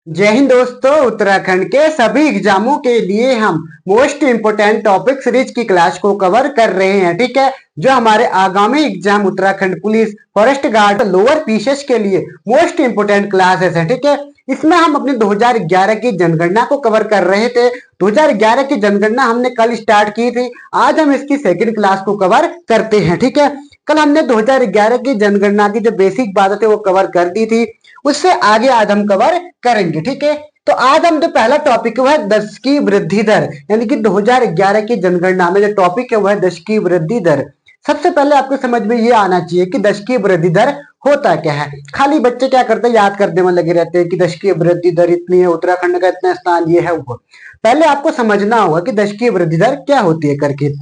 जय हिंद दोस्तों। उत्तराखंड के सभी एग्जामों के लिए हम मोस्ट इंपोर्टेंट टॉपिक सीरीज की क्लास को कवर कर रहे हैं। ठीक है, जो हमारे आगामी exam Uttarakhand police forest guard lower PCS के लिए मोस्ट इंपोर्टेंट क्लासेस है। ठीक है, इसमें हम अपने 2011 की जनगणना को कवर कर रहे थे। 2011 की जनगणना हमने कल स्टार्ट की थी, आज हम इसकी सेकंड क्लास को कवर करते हैं। ठीक है, कल हमने 2011 की जनगणना की जो बेसिक बातें थे वो कवर कर दी थी, उससे आगे आज हम कवर करेंगे। ठीक है, तो आज हम जो पहला टॉपिक है दशकीय वृद्धि दर, यानी कि 2011 की जनगणना में जो टॉपिक है वह है दशकीय वृद्धि दर। सबसे पहले आपको समझ में ये आना चाहिए कि दशकीय वृद्धि दर होता क्या है। खाली बच्चे क्या करते हैं, याद करने में लगे रहते हैं कि दशकीय वृद्धि दर इतनी है, उत्तराखंड का इतना स्थान ये है वो। पहले आपको समझना होगा कि दशकीय वृद्धि दर क्या होती है करके।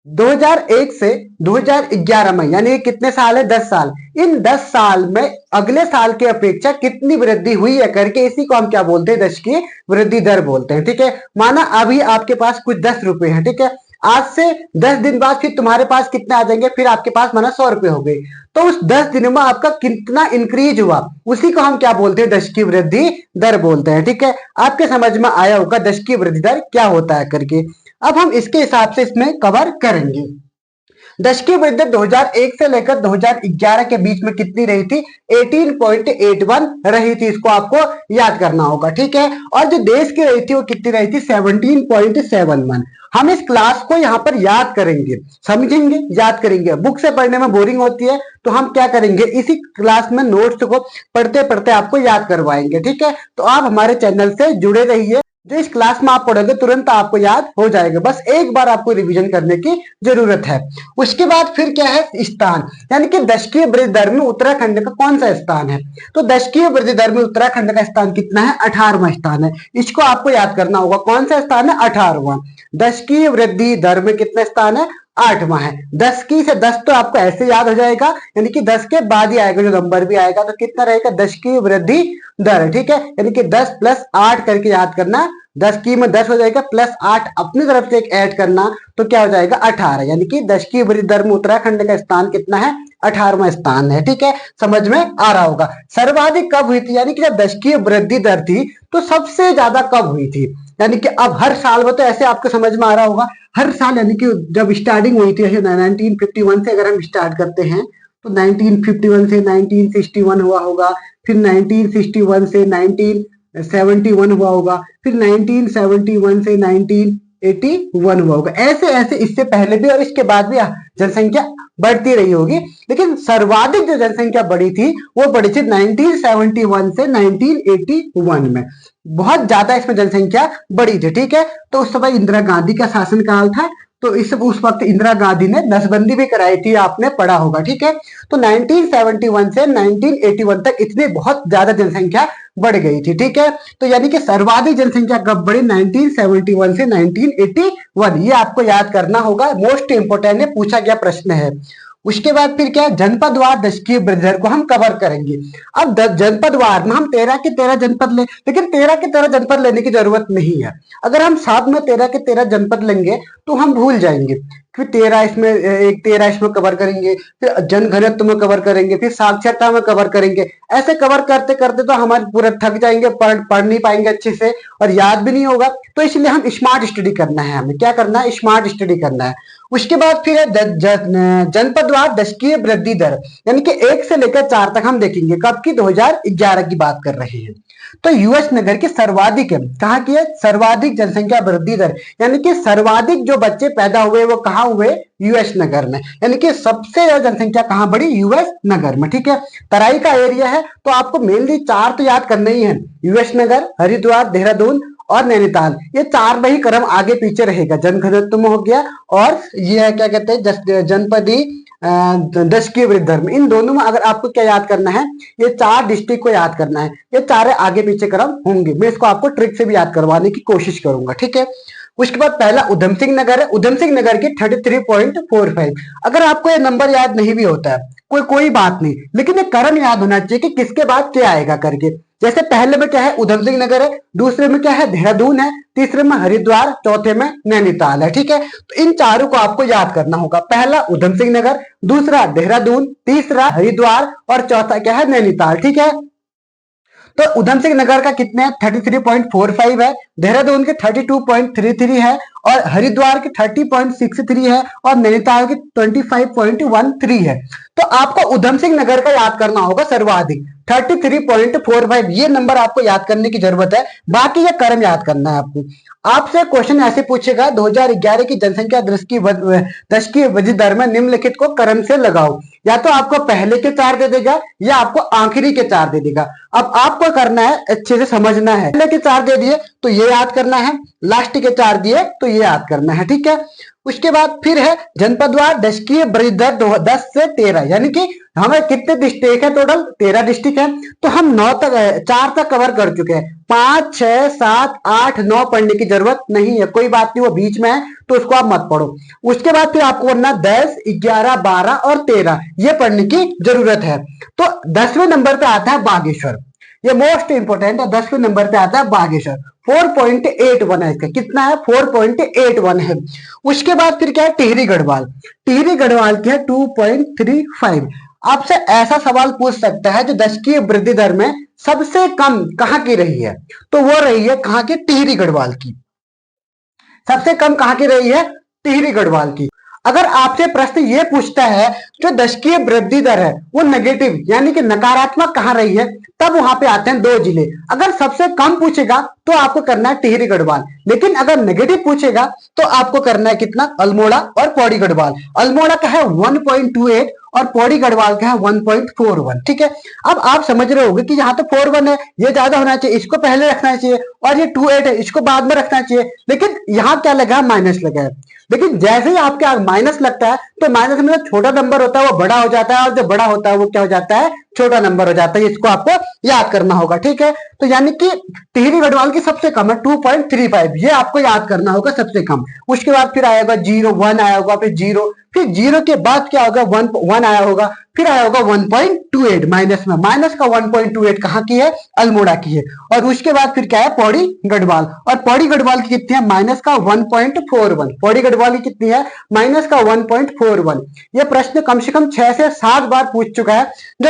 2001 से 2011 में, यानी कितने साल है, 10 साल। इन 10 साल में अगले साल की अपेक्षा कितनी वृद्धि हुई है करके, इसी को हम क्या बोलते हैं, दशकीय वृद्धि दर बोलते हैं। ठीक है, माना अभी आपके पास कुछ 10 रुपए है। ठीक है, आज से 10 दिन बाद फिर तुम्हारे पास कितने आ जाएंगे, फिर आपके पास माना 100 रुपए हो गए। तो उस 10 दिन में आपका कितना इंक्रीज हुआ, उसी को हम क्या बोलते हैं, दशकीय वृद्धि दर बोलते हैं। ठीक है, आपके समझ में आया होगा दशकीय वृद्धि दर क्या होता है करके। अब हम इसके हिसाब से इसमें कवर करेंगे। दशकीय वृद्धि 2001 से लेकर 2011 के बीच में कितनी रही थी, 18.81 रही थी। इसको आपको याद करना होगा। ठीक है, और जो देश की रही थी वो कितनी रही थी, 17.71। हम इस क्लास को यहाँ पर याद करेंगे, समझेंगे, याद करेंगे। बुक से पढ़ने में बोरिंग होती है तो हम क्या करेंगे, इसी क्लास में नोट्स को पढ़ते पढ़ते आपको याद करवाएंगे। ठीक है, तो आप हमारे चैनल से जुड़े रहिए, जो इस क्लास में आप पढ़ोगे तुरंत आपको याद हो जाएगा। बस एक बार आपको रिवीजन करने की जरूरत है। उसके बाद फिर क्या है, स्थान, यानी कि दशकीय वृद्धि दर में उत्तराखंड का कौन सा स्थान है। तो दशकीय वृद्धि दर में उत्तराखंड का स्थान कितना है, 18वां स्थान है। इसको आपको याद करना होगा, कौन सा स्थान है, 18वां। दशकीय वृद्धि दर में कितना स्थान है, 8वां है। 10 की से 10 तो आपको ऐसे याद हो जाएगा, यानी कि 10 के बाद ही आएगा जो नंबर भी आएगा, तो कितना रहेगा, दशकीय वृद्धि दर। ठीक है, यानी कि 10 + 8 करके याद करना। 10 की में 10 हो जाएगा, प्लस 8 अपनी तरफ से एक ऐड करना, तो क्या हो जाएगा, 18। यानी कि दशकीय वृद्धि दर में उत्तराखंड का स्थान कितना है, 18वां स्थान है। ठीक है, समझ में आ रहा होगा। सर्वाधिक कब हुई थी, यानी कि जब दशकीय वृद्धि दर थी तो सबसे ज्यादा कब हुई थी, यानी कि अब हर साल में, तो ऐसे आपको समझ में आ रहा होगा हर साल, यानी कि जब स्टार्टिंग हुई थी 1951 से अगर हम स्टार्ट करते हैं तो 1951 से 1961 हुआ होगा, फिर 1961 से 1971 हुआ होगा, फिर 1971 से 1981 हुआ होगा। ऐसे ऐसे इससे पहले भी और इसके बाद भी जनसंख्या बढ़ती रही होगी, लेकिन सर्वाधिक जो जनसंख्या बढ़ी थी वो बढ़ी थी 1971 से 1981 में। बहुत ज्यादा इसमें जनसंख्या बढ़ी थी। ठीक है, तो उस समय इंदिरा गांधी का शासनकाल था, तो उस वक्त इंदिरा गांधी ने नसबंदी भी कराई थी, आपने पढ़ा होगा। ठीक है, तो 1971 से 1981 तक इतनी बहुत ज्यादा जनसंख्या बढ़ गई थी। ठीक है, तो यानी कि सर्वाधिक जनसंख्या कब बढ़ी, 1971 से 1981। ये आपको याद करना होगा, मोस्ट इंपोर्टेंट है, पूछा गया प्रश्न है। उसके बाद फिर क्या, जनपदवार दशकीय वृद्धि दर को हम कवर करेंगे। अब जनपदवार में हम 13 के 13 जनपद ले, लेकिन 13 के 13 जनपद लेने की जरूरत नहीं है। अगर हम साथ में 13 के 13 जनपद लेंगे तो हम भूल जाएंगे। फिर 13 इसमें, एक 13 इसमें कवर करेंगे, फिर जनघनत्व में कवर करेंगे, फिर साक्षरता में कवर करेंगे। ऐसे कवर करते करते तो हमारे पूरा थक जाएंगे, पढ़ नहीं पाएंगे अच्छे से और याद भी नहीं होगा। तो इसलिए हम स्मार्ट स्टडी करना है, हमें क्या करना है, स्मार्ट स्टडी करना है। उसके बाद फिर है जनपदवार दशकीय वृद्धि दर, यानी कि 1 से लेकर 4 तक हम देखेंगे। कब की, 2011 की बात कर रहे हैं। तो यूएस नगर की सर्वाधिक है, कहाँ की है, सर्वाधिक जनसंख्या वृद्धि दर, यानी कि सर्वाधिक जो बच्चे पैदा हुए वो कहाँ हुए, यूएस नगर में। यानी कि सबसे ज्यादा जनसंख्या कहाँ बढ़ी, यूएस नगर में। ठीक है, तराई का एरिया है, तो आपको मेनली 4 तो याद करना ही है, यूएस नगर, हरिद्वार, देहरादून और नैनीताल। ये 4 में ही क्रम आगे पीछे रहेगा। जनघनत्व में हो गया, और ये है क्या कहते हैं, जनपदी दशकीय वृद्धि दर में। इन दोनों में अगर आपको क्या याद करना है, ये 4 डिस्ट्रिक्ट को याद करना है। ये 4 आगे पीछे क्रम होंगे, मैं इसको आपको ट्रिक से भी याद करवाने की कोशिश करूंगा। ठीक है, उसके बाद पहला उधम सिंह नगर है, उधम सिंह नगर की 33.45। अगर आपको ये नंबर याद नहीं भी होता है कोई बात नहीं, लेकिन ये क्रम याद होना चाहिए कि किसके बाद क्या आएगा करके। जैसे पहले में क्या है, उधम सिंह नगर है, दूसरे में क्या है, देहरादून है, तीसरे में हरिद्वार, चौथे में नैनीताल है। ठीक है, तो इन चारों को आपको याद करना होगा। पहला उधम सिंह नगर, दूसरा देहरादून, तीसरा हरिद्वार और चौथा क्या है, नैनीताल। ठीक है, तो उधम सिंह नगर का कितने हैं 33.45 है, देहरादून के 32.33 है, और हरिद्वार के 30.63 है, और नैनीताल के 25.13 है। तो आपको उधम सिंह नगर का याद करना होगा सर्वाधिक 33.45, ये नंबर आपको याद करने की जरूरत है, बाकी ये क्रम याद करना है आपको। आपसे क्वेश्चन ऐसे पूछेगा 2011 की जनसंख्या दशकीय वृद्धि दर में निम्नलिखित को क्रम से लगाओ, या तो आपको पहले के 4 दे देगा या आपको आखिरी के 4 दे देगा। अब आपको करना है अच्छे से समझना है, पहले के 4 दे दिए तो ये याद करना है, लास्ट के 4 दिए तो ये याद करना है, ठीक है। उसके बाद फिर है जनपदवार दशकीय वृद्धि दर 10 से 13, यानी कि हमें कितने डिस्ट्रिक्ट है, टोटल 13 डिस्ट्रिक्ट है, तो हम 9 तक 4 तक कवर कर चुके हैं, 5 6 7 8 9 पढ़ने की जरूरत नहीं है, कोई बात नहीं, वो बीच में है तो उसको आप मत पढ़ो। उसके बाद फिर आपको पढ़ना 10 11 12 और 13, ये पढ़ने की जरूरत है। तो 10वें नंबर पे आता है बागेश्वर, ये मोस्ट इंपोर्टेंट है, 10वें नंबर पे आता है बागेश्वर, 4.81 है इसका, कितना है 4.81 है। उसके बाद फिर क्या है टिहरी गढ़वाल, टिहरी गढ़वाल की है 2.35। आपसे ऐसा सवाल पूछ सकता है जो दशकीय वृद्धि दर में सबसे कम कहां की रही है, तो वो रही है कहां की, टिहरी गढ़वाल की, सबसे कम कहां की रही है, टिहरी गढ़वाल की। अगर आपसे प्रश्न ये पूछता है जो दशकीय वृद्धि दर है वो नेगेटिव यानी कि नकारात्मक कहां रही है, तब वहां पे आते हैं 2 जिले। अगर सबसे कम पूछेगा तो आपको करना है टिहरी गढ़वाल, लेकिन अगर नेगेटिव पूछेगा तो आपको करना है कितना, अल्मोड़ा और पौड़ी गढ़वाल। अल्मोड़ा का है 1.28 और पौड़ी गढ़वाल का है 1.41, ठीक है। अब आप समझ रहे होंगे कि यहाँ तो 41 है, ये ज्यादा होना चाहिए, इसको पहले रखना चाहिए, और ये 28 है, इसको बाद में रखना चाहिए, लेकिन यहाँ क्या लगा, माइनस लगा है। लेकिन जैसे ही आपके आगे माइनस लगता है तो माइनस में जो छोटा नंबर होता है वो बड़ा हो जाता है, और जो बड़ा होता है वो क्या हो जाता है, छोटा नंबर हो जाता है। इसको आपको याद करना होगा, ठीक है। तो यानी कि टिहरी गढ़वाल की सबसे कम है 2.35, ये आपको याद करना होगा सबसे कम। उसके बाद फिर आएगा 0 1 आया होगा, फिर 0, फिर 0 के बाद क्या होगा 1 आया होगा, फिर आया होगा 1.28 माइनस में, माइनस का 1.28 कहाँ की है, अल्मोड़ा की है। और उसके बाद फिर क्या है पौड़ी गढ़वाल, और पौड़ी गढ़वाल की कितनी है, माइनस का 1.41, पौड़ी गढ़वाल की कितनी है, माइनस का 1.41। ये प्रश्न कम से कम 6 से 7 बार पूछ चुका है। जो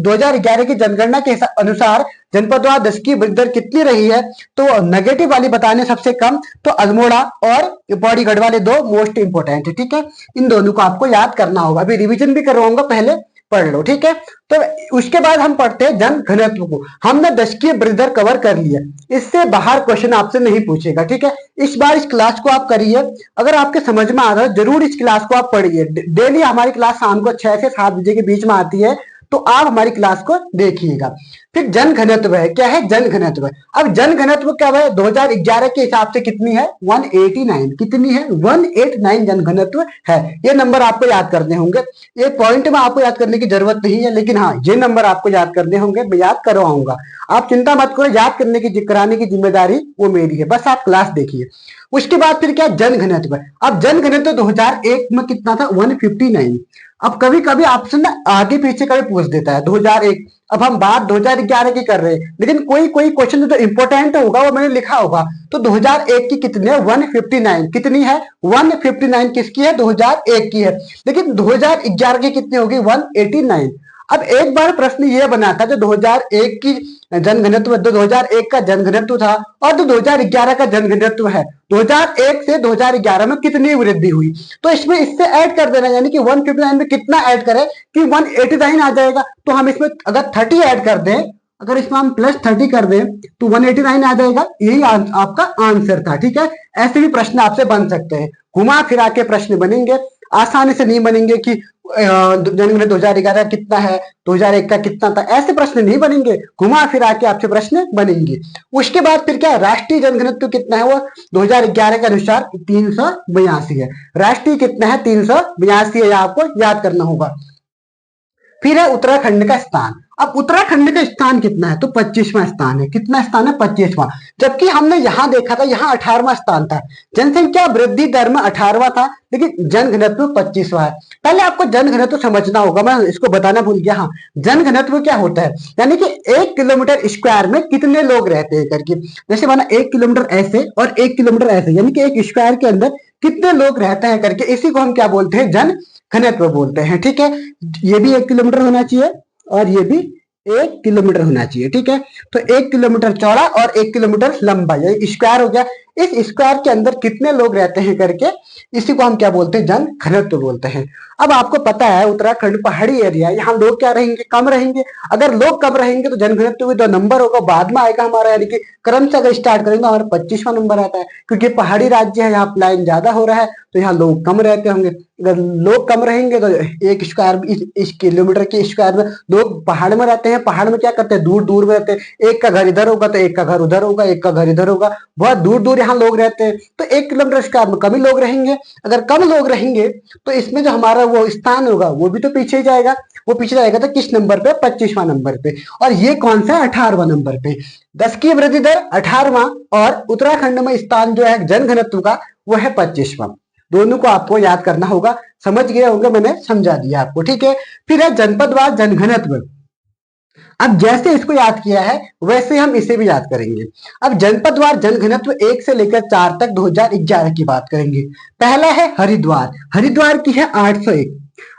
2011 की जनगणना के अनुसार जनपदवार दशकीय वृद्धि दर कितनी रही है, तो नेगेटिव वाली बताने सबसे कम, तो अल्मोड़ा और पौड़ी गढ़वाल ये 2 मोस्ट इंपोर्टेंट है, ठीक है। इन दोनों को आपको याद करना होगा, अभी रिवीजन भी करवाऊंगा, पहले पढ़ लो, ठीक है। तो उसके बाद हम पढ़ते हैं जन घनत्व को। हमने दशकीय वृद्धि दर कवर कर लिया, इससे बाहर क्वेश्चन आपसे नहीं पूछेगा, ठीक है। इस बार इस क्लास को आप करिए, अगर आपके समझ में आ रहा है जरूर इस क्लास को आप पढ़िए। डेली हमारी क्लास शाम को 6 से 7 बजे के बीच में आती है, तो आप हमारी क्लास को देखिएगा। फिर जन घनत्व है, क्या है जन घनत्व। अब जन घनत्व क्या है, 2011 के हिसाब से कितनी है 189, कितनी है 189 जन घनत्व है। ये नंबर आपको याद करने होंगे, ये पॉइंट में आपको याद करने की जरूरत नहीं है, लेकिन हाँ ये नंबर आपको याद करने होंगे, मैं याद करवाऊंगा। आप चिंता मत करो, याद करने की कराने की जिम्मेदारी वो मेरी है, बस आप क्लास देखिए। उसके बाद फिर क्या जन घनत्व। अब जन घनत्व 2001 में कितना था 159। अब कभी कभी आपसे ना आगे पीछे कभी पूछ देता है 2001, अब हम बात 2011 की कर रहे हैं, लेकिन कोई कोई क्वेश्चन जो इंपॉर्टेंट होगा वो मैंने लिखा होगा। तो 2001 की कितनी है 159, कितनी है 159 किसकी है 2001 की है, लेकिन 2011 की कितनी होगी 189। अब एक बार प्रश्न ये बना था जो 2001 की जनघनत्व, 2001 का जनघनत्व था और जो 2011 का जनघनत्व है, 2001 से 2011 में कितनी वृद्धि हुई, तो इसमें इससे ऐड कर देना, यानी कि 159 में कितना ऐड करें कि 189 आ जाएगा। तो हम इसमें अगर 30 ऐड कर दें, अगर इसमें हम प्लस 30 कर दें तो 189 आ जाएगा, यही आपका आंसर था, ठीक है। ऐसे भी प्रश्न आपसे बन सकते हैं, घुमा फिरा के प्रश्न बनेंगे, आसानी से नहीं बनेंगे कि जनगणना 2011 कितना है 2001 का कितना था, ऐसे प्रश्न नहीं बनेंगे, घुमा फिरा के आपसे प्रश्न बनेंगे। उसके बाद फिर क्या राष्ट्रीय जनघनत्व कितना है, वो 2011 के अनुसार 382 है, राष्ट्रीय कितना है 382 है, आपको याद करना होगा। फिर है उत्तराखंड का स्थान। अब उत्तराखंड का स्थान कितना है, तो 25वां स्थान है, कितना स्थान है 25वां, जबकि हमने यहां देखा था यहाँ 18वां स्थान था। जनसंख्या वृद्धि दर में 18वां था, लेकिन जनघनत्व 25वां है। पहले आपको जनघनत्व समझना होगा, मैं इसको बताना भूल गया। हाँ, जनघनत्व क्या होता है, यानी कि 1 किलोमीटर स्क्वायर में कितने लोग रहते हैं करके, जैसे माना 1 किलोमीटर ऐसे और 1 किलोमीटर ऐसे, यानी कि 1 स्क्वायर के अंदर कितने लोग रहते हैं करके, इसी को हम क्या बोलते हैं जन घनत्व बोलते हैं, ठीक है। ये भी 1 किलोमीटर होना चाहिए और ये भी 1 किलोमीटर होना चाहिए। ठीक है, तो 1 किलोमीटर चौड़ा और 1 किलोमीटर लंबा, ये स्क्वायर हो गया। इस स्क्वायर के अंदर कितने लोग रहते हैं करके, इसी को हम क्या बोलते हैं, जन घनत्व बोलते हैं। अब आपको पता है उत्तराखंड पहाड़ी एरिया, यहाँ लोग क्या रहेंगे, कम रहेंगे। अगर लोग कम रहेंगे तो जन घनत्व जो नंबर होगा बाद में आएगा हमारा, यानी कि क्रम से अगर स्टार्ट करेंगे तो हमारा 25वां नंबर आता है, क्योंकि पहाड़ी राज्य है, यहाँ प्लाइन ज्यादा हो रहा है तो यहाँ लोग कम रहते होंगे। अगर लोग कम रहेंगे तो एक स्क्वायर इस किलोमीटर के स्क्वायर में लोग पहाड़ में रहते हैं, पहाड़ में क्या करते हैं, दूर दूर में रहते हैं। एक का घर इधर होगा तो एक का घर उधर होगा, एक का घर इधर होगा, बहुत दूर दूर यहाँ लोग रहते हैं। तो 1 किलोमीटर स्क्वायर में कम ही लोग रहेंगे। अगर कम लोग रहेंगे तो इसमें जो हमारा वो स्थान होगा वो भी तो पीछे ही जाएगा। वो पीछे जाएगा तो किस नंबर पे, 25वां नंबर पे। और ये कौन सा, 18वां नंबर पे। 10 की वृद्धि दर 18वां, और उत्तराखंड में स्थान जो है जन घनत्व का वो है 25वां। दोनों को आपको याद करना होगा। समझ गए होंगे, मैंने समझा दिया आपको। ठीक है, फिर है जनपदवार जनघनत्व। अब जैसे इसको याद किया है वैसे हम इसे भी याद करेंगे। अब जनपदवार जनघनत्व 1 से लेकर 4 तक 2011 की बात करेंगे। पहला है हरिद्वार, हरिद्वार की है 801।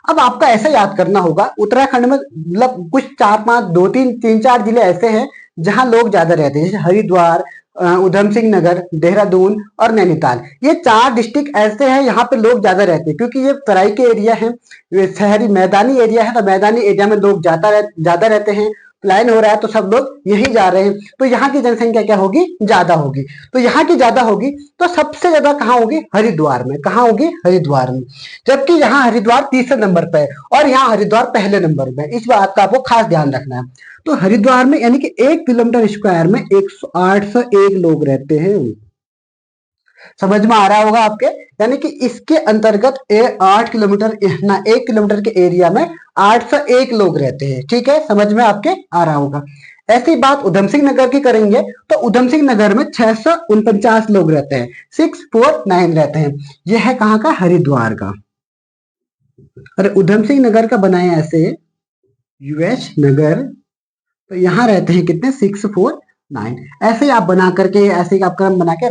अब आपका ऐसा याद करना होगा, उत्तराखंड में मतलब कुछ 4-5 2-3-4 जिले ऐसे हैं जहां लोग ज्यादा रहते हैं, जैसे हरिद्वार, उधम सिंह नगर, देहरादून और नैनीताल। ये 4 डिस्ट्रिक्ट ऐसे हैं यहाँ पे लोग ज्यादा रहते हैं, क्योंकि ये तराई के एरिया है, ये शहरी मैदानी एरिया है, तो मैदानी एरिया में लोग ज्यादा रहते हैं। प्लान हो रहा है तो सब लोग यही जा रहे हैं, तो यहाँ की जनसंख्या क्या होगी, ज्यादा होगी। तो यहाँ की ज्यादा होगी तो सबसे ज्यादा कहाँ होगी, हरिद्वार में। कहाँ होगी, हरिद्वार में। जबकि यहाँ हरिद्वार तीसरे नंबर पे है और यहाँ हरिद्वार पहले नंबर पे है। इस बात का आपको खास ध्यान रखना है। तो हरिद्वार में यानी कि 1 किलोमीटर स्क्वायर में 801 लोग रहते हैं। समझ में आ रहा होगा आपके, यानी कि इसके अंतर्गत 8 किलोमीटर ना 1 किलोमीटर के एरिया में 801 लोग रहते हैं। ठीक है, समझ में आपके आ रहा होगा। ऐसी बात उधम सिंह नगर की करेंगे तो उधम सिंह नगर में 649 लोग रहते हैं, 649 रहते हैं। यह है कहाँ का, हरिद्वार का। अरे उधम सिंह नगर का बनाए ऐसे यूएस नगर, तो यहाँ रहते हैं कितने, 649। ऐसे ही आप बना करके, ऐसे ही आप क्रम बना के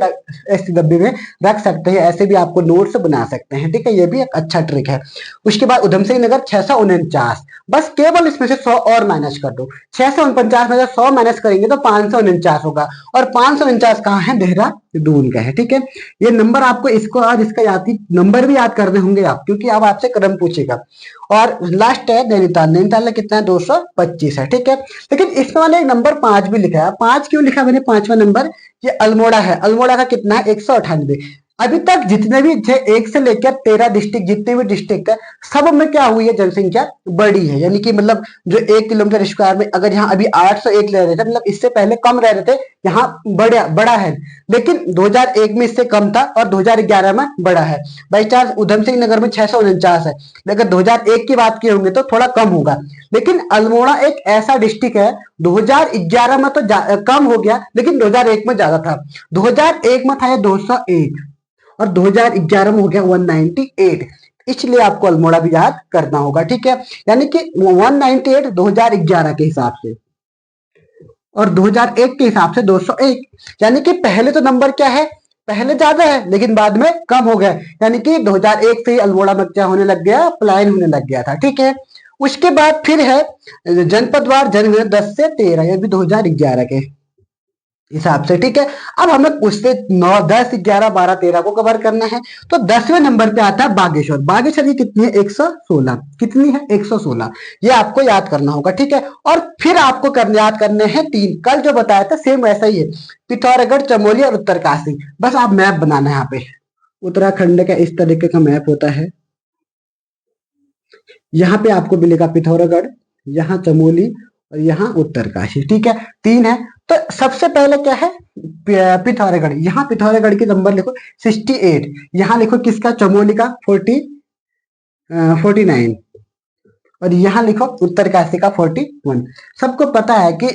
ऐसे डब्बे में रख सकते हैं। ऐसे भी आपको नोट्स बना सकते हैं। ठीक है, ये भी एक अच्छा ट्रिक है। उसके बाद उधम सिंह नगर 649, बस केवल इसमें से 100 और माइनस कर दो। 649 में से 100 माइनस करेंगे तो 549 होगा, और 549 कहाँ है, देहरादून का है। ठीक है, ये नंबर आपको इसको आज इसका नंबर भी याद करने होंगे आप, क्योंकि अब आपसे क्रम पूछेगा। और लास्ट है नैनीताल, नैनीताल में कितना है, 225 है। ठीक है, लेकिन इसमें वाले नंबर 5 भी लिखा है। 5 क्यों लिखा मैंने, 5वां नंबर, ये अल्मोड़ा है। अल्मोड़ा का कितना है, 198। अभी तक जितने भी थे 1 से लेकर 13 डिस्ट्रिक्ट, जितने भी डिस्ट्रिक्ट है सब में क्या हुई है, जनसंख्या बड़ी है। यानी कि मतलब जो 1 किलोमीटर स्क्वायर में अगर यहाँ अभी 801 रह रहे थे, मतलब इससे पहले कम रह रहे थे, यहाँ बड़ा है। लेकिन 2001 में इससे कम था और 2011 में बड़ा है। बाई चांस उधम सिंह नगर में 649 है, लेकिन 2001 की बात की होंगे तो थोड़ा कम होगा। लेकिन अल्मोड़ा एक ऐसा डिस्ट्रिक्ट है, 2011 में तो कम हो गया, लेकिन 2001 में ज्यादा था। 2001 में था ये 201 और 2011 में हो गया 198। इसलिए आपको अल्मोड़ा भी याद करना होगा। ठीक है, यानी कि 198 2011 के हिसाब से और 2001 के हिसाब से 201। यानी कि पहले तो नंबर क्या है, पहले ज्यादा है लेकिन बाद में कम हो गया। यानी कि 2001 से ही अल्मोड़ा में क्या होने लग गया, पलायन होने लग गया था। ठीक है, उसके बाद फिर है जनपदवार जनगणना 10 से 13, ये भी 2011 के हिसाब से। ठीक है, अब हमें उससे 9, 10, 11, 12, 13 को कवर करना है। तो 10वें नंबर पे आता है बागेश्वर। बागेश्वर की कितनी है, 116। कितनी है, 116। ये आपको याद करना होगा। ठीक है, और फिर आपको याद करने हैं 3। कल जो बताया था सेम वैसा ही है, पिथौरागढ़, चमोली और उत्तरकाशी। बस आप मैप बनाना है। यहाँ पे उत्तराखंड का इस तरीके का मैप होता है। यहाँ पे आपको मिलेगा पिथौरागढ़, यहाँ चमोली और यहाँ उत्तरकाशी। ठीक है, 3 है। तो सबसे पहले क्या है, पिथौरागढ़। यहाँ पिथौरागढ़ की नंबर लिखो 68, यहाँ लिखो किसका, चमोली का 49, और यहाँ लिखो उत्तरकाशी का 41। सबको पता है कि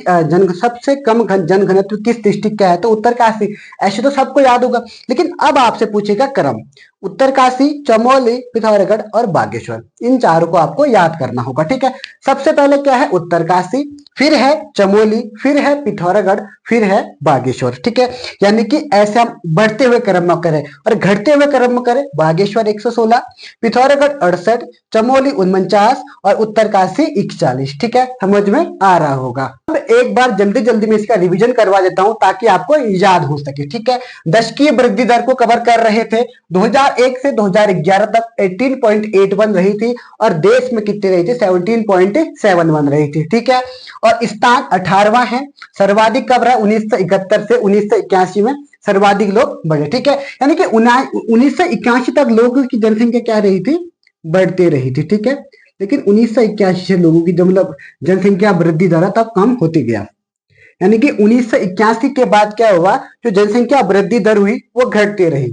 सबसे कम जन घनत्व किस डिस्ट्रिक्ट का है, तो उत्तरकाशी। ऐसे तो सबको याद होगा, लेकिन अब आपसे पूछेगा क्रम। उत्तरकाशी, चमोली, पिथौरागढ़ और बागेश्वर, इन चारों को आपको याद करना होगा। ठीक है, सबसे पहले क्या है उत्तरकाशी, फिर है चमोली, फिर है पिथौरागढ़, फिर है बागेश्वर। ठीक है, यानी कि ऐसे हम बढ़ते हुए क्रम में करें और घटते हुए क्रम में करें। बागेश्वर 116, पिथौरागढ़ 68, चमोली 49 और उत्तरकाशी 41। ठीक है, समझ में आ रहा होगा। अब एक बार जल्दी जल्दी में इसका रिवीजन करवा देता हूं ताकि आपको याद हो सके। ठीक है, दशकीय वृद्धि दर को कवर कर रहे थे। 2001 से 2011 तक 18.81 रही थी और देश में कितनी रही थी 17.71 रही थी। ठीक है, और स्थान 18वां है। सर्वाधिक कब रहा 1971 से 1981 में सर्वाधिक लोग बढ़े। ठीक है, यानी कि 1981 तक लोगों की जनसंख्या क्या रही थी, बढ़ते रही थी। ठीक है, लेकिन 1981 से लोगों की मतलब जनसंख्या वृद्धि दर तब कम होती गया। यानी कि 1981 के बाद क्या हुआ, जो जनसंख्या वृद्धि दर हुई वो घटती रही।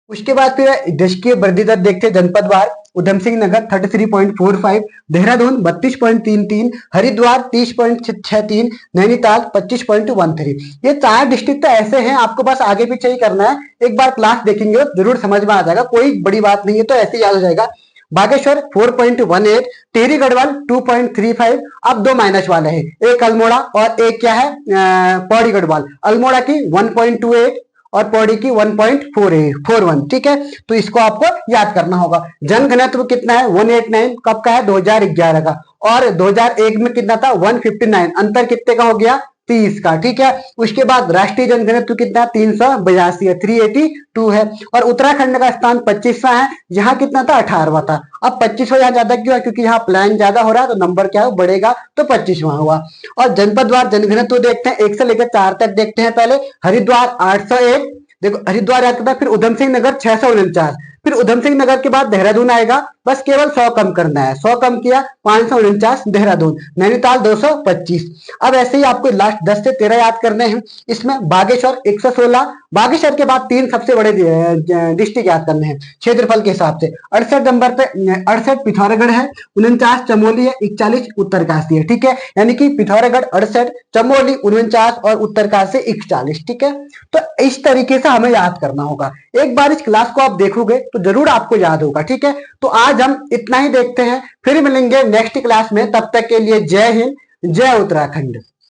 उसके बाद फिर दशकीय वृद्धि दर देखते जनपदवार। उधम सिंह नगर 33.45, देहरादून 32.33, हरिद्वार 30.63, नैनीताल 25.13। ये 4 डिस्ट्रिक्ट तो ऐसे हैं, आपको बस आगे पीछे ही करना है। एक बार क्लास देखेंगे तो जरूर समझ में आ जाएगा, कोई बड़ी बात नहीं है, तो ऐसे याद हो जाएगा। बागेश्वर 4.18, टिहरी गढ़वाल 2.35। अब 2 माइनस वाले हैं, एक अल्मोड़ा और एक क्या है पौड़ी गढ़वाल। अल्मोड़ा की 1.28 और पौड़ी की 1.41। ठीक है, तो इसको आपको याद करना होगा। जनघनत्व कितना है 189, कब का है 2011 का, और 2001 में कितना था 159, अंतर कितने का हो गया 30 का। ठीक है, उसके बाद राष्ट्रीय जनघनत्व कितना 382 है, 382 है। और उत्तराखंड का स्थान 25वां है, यहाँ कितना था 18वां था। अब 25वां यहाँ ज्यादा क्यों है, क्योंकि यहाँ प्लान ज्यादा हो रहा है तो नंबर क्या है बढ़ेगा, तो 25वां हुआ। और जनपदवार जनघनत्व देखते हैं, 1 से लेकर 4 तक देखते हैं। पहले हरिद्वार 801, देखो हरिद्वार आता था, फिर उधम सिंह नगर 649, फिर उधम सिंह नगर के बाद देहरादून आएगा, बस केवल 100 कम करना है, 100 कम किया 549 देहरादून। नैनीताल 225। अब ऐसे ही आपको लास्ट 10 से 13 याद करने हैं। इसमें बागेश्वर 116, बागेश्वर के बाद 3 सबसे बड़े डिस्ट्रिक्ट याद करने हैं क्षेत्रफल के हिसाब से। 68 नंबर पे 68 पिथौरागढ़ है, 49 चमोली है, 41 उत्तरकाशी है। ठीक है, यानी कि पिथौरागढ़ 68, चमोली 49 और उत्तरकाशी 41। ठीक है, तो इस तरीके से हमें याद करना होगा। एक बार इस क्लास को आप देखोगे तो जरूर आपको याद होगा। ठीक है, तो आज हम इतना ही देखते हैं, फिर मिलेंगे नेक्स्ट क्लास में। तब तक के लिए जय हिंद, जय उत्तराखंड।